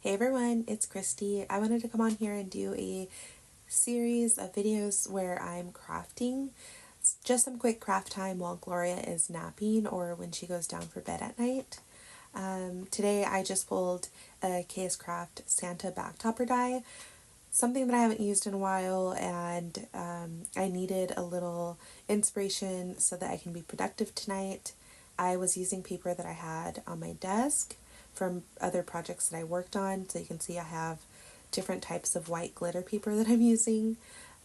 Hey everyone, it's Christy. I wanted to come on here and do a series of videos where I'm crafting. It's just some quick craft time while Gloria is napping or when she goes down for bed at night. Today I just pulled a KS Craft Santa back topper die, something that I haven't used in a while, and I needed a little inspiration so that I can be productive tonight. I was using paper that I had on my desk from other projects that I worked on, so you can see I have different types of white glitter paper that I'm using.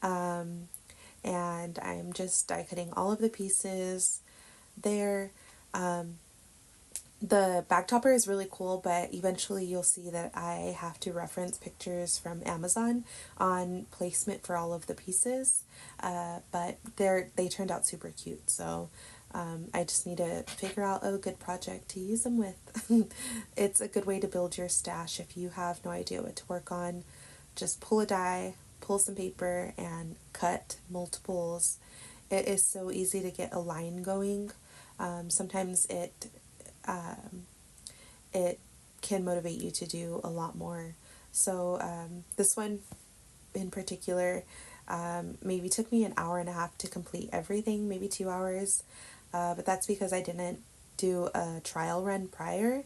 And I'm just die cutting all of the pieces there. The back topper is really cool, but eventually you'll see that I have to reference pictures from Amazon on placement for all of the pieces. But they turned out super cute, so I just need to figure out a good project to use them with. It's a good way to build your stash if you have no idea what to work on. Just pull a die, pull some paper, and cut multiples. It is so easy to get a line going. Sometimes it can motivate you to do a lot more. So this one in particular maybe took me an hour and a half to complete everything, maybe 2 hours. But that's because I didn't do a trial run prior.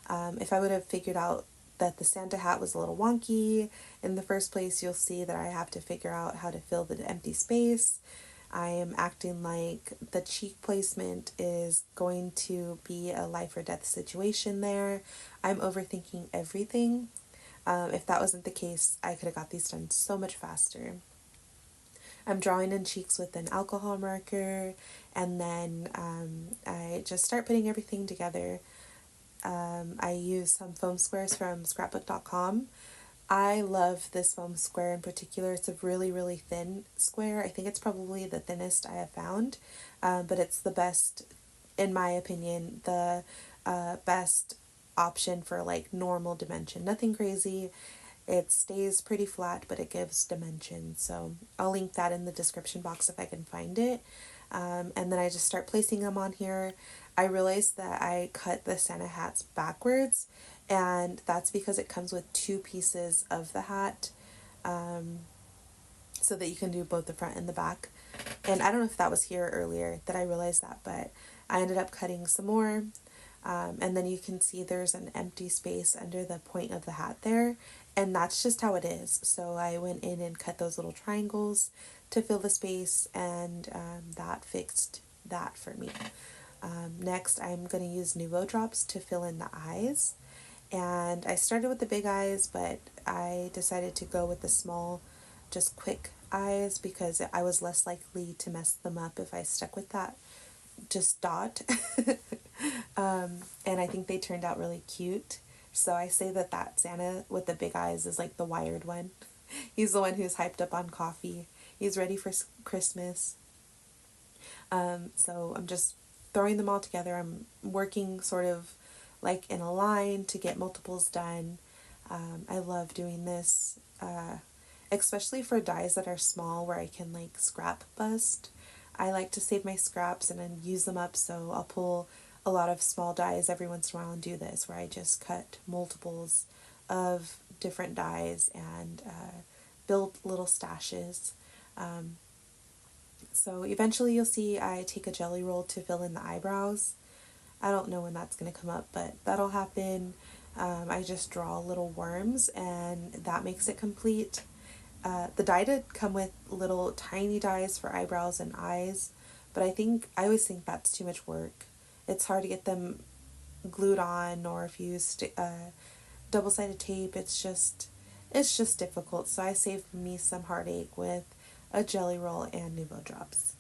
If I would have figured out that the Santa hat was a little wonky in the first place, you'll see that I have to figure out how to fill the empty space. I am acting like the cheek placement is going to be a life or death situation there. I'm overthinking everything. If that wasn't the case, I could have got these done so much faster. I'm drawing in cheeks with an alcohol marker, and then I just start putting everything together. I use some foam squares from scrapbook.com. I love this foam square in particular. It's a really, really thin square. I think it's probably the thinnest I have found, but it's the best, in my opinion, the best option for like normal dimension. Nothing crazy. It stays pretty flat, but it gives dimension. So I'll link that in the description box if I can find it. And then I just start placing them on here. I realized that I cut the Santa hats backwards, and that's because it comes with two pieces of the hat, so that you can do both the front and the back. And I don't know if that was here earlier that I realized that, but I ended up cutting some more. And then you can see there's an empty space under the point of the hat there, and that's just how it is. So I went in and cut those little triangles to fill the space, and that fixed that for me. Next, I'm going to use Nuvo drops to fill in the eyes. And I started with the big eyes, but I decided to go with the small, just quick eyes because I was less likely to mess them up if I stuck with that just dot. And I think they turned out really cute. So I say that Santa with the big eyes is like the wired one. He's the one who's hyped up on coffee. He's ready for Christmas. So I'm just throwing them all together. I'm working sort of like in a line to get multiples done. I love doing this, especially for dies that are small where I can like scrap bust. I like to save my scraps and then use them up, so I'll pull a lot of small dies every once in a while and do this where I just cut multiples of different dies and build little stashes. So eventually you'll see I take a jelly roll to fill in the eyebrows. I don't know when that's going to come up, but that'll happen. I just draw little worms and that makes it complete. The die did come with little tiny dies for eyebrows and eyes, but I always think that's too much work. It's hard to get them glued on, or if you use double-sided tape, it's just difficult. So I saved me some heartache with a jelly roll and Nuvo drops.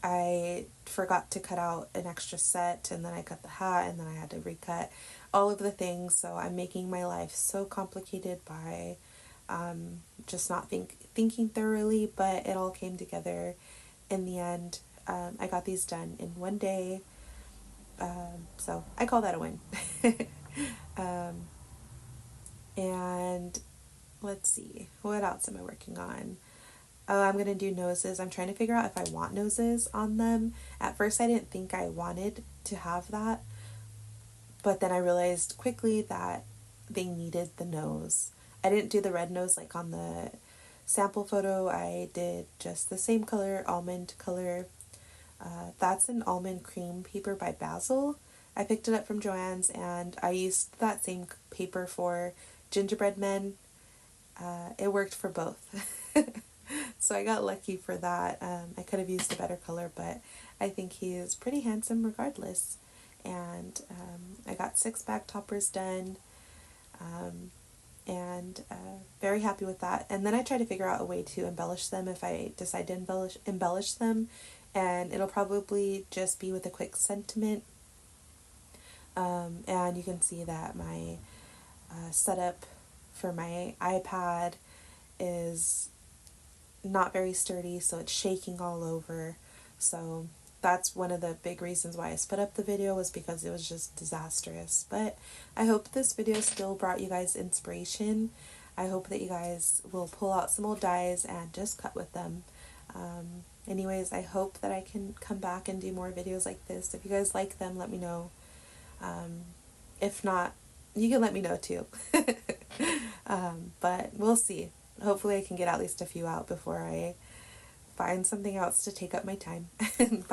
I forgot to cut out an extra set, and then I cut the hat, and then I had to recut all of the things. So I'm making my life so complicated by just not thinking thoroughly, but it all came together in the end. I got these done in one day, so I call that a win. And let's see, what else am I working on? Oh, I'm going to do noses. I'm trying to figure out if I want noses on them. At first I didn't think I wanted to have that, but then I realized quickly that they needed the nose. I didn't do the red nose like on the sample photo. I did just the same color, almond color. That's an almond cream paper by Basil. I picked it up from Joann's, and I used that same paper for gingerbread men. It worked for both. So I got lucky for that. I could have used a better color, but I think he is pretty handsome regardless. And I got 6 back toppers done, and very happy with that. And then I try to figure out a way to embellish them if I decide to embellish them, and it'll probably just be with a quick sentiment. And you can see that my setup for my iPad is not very sturdy, so it's shaking all over. So that's one of the big reasons why I sped up the video, was because it was just disastrous. But I hope this video still brought you guys inspiration. I hope that you guys will pull out some old dies and just cut with them. Anyways, I hope that I can come back and do more videos like this. If you guys like them, let me know. If not, you can let me know too. But we'll see. Hopefully I can get at least a few out before I find something else to take up my time. Bye.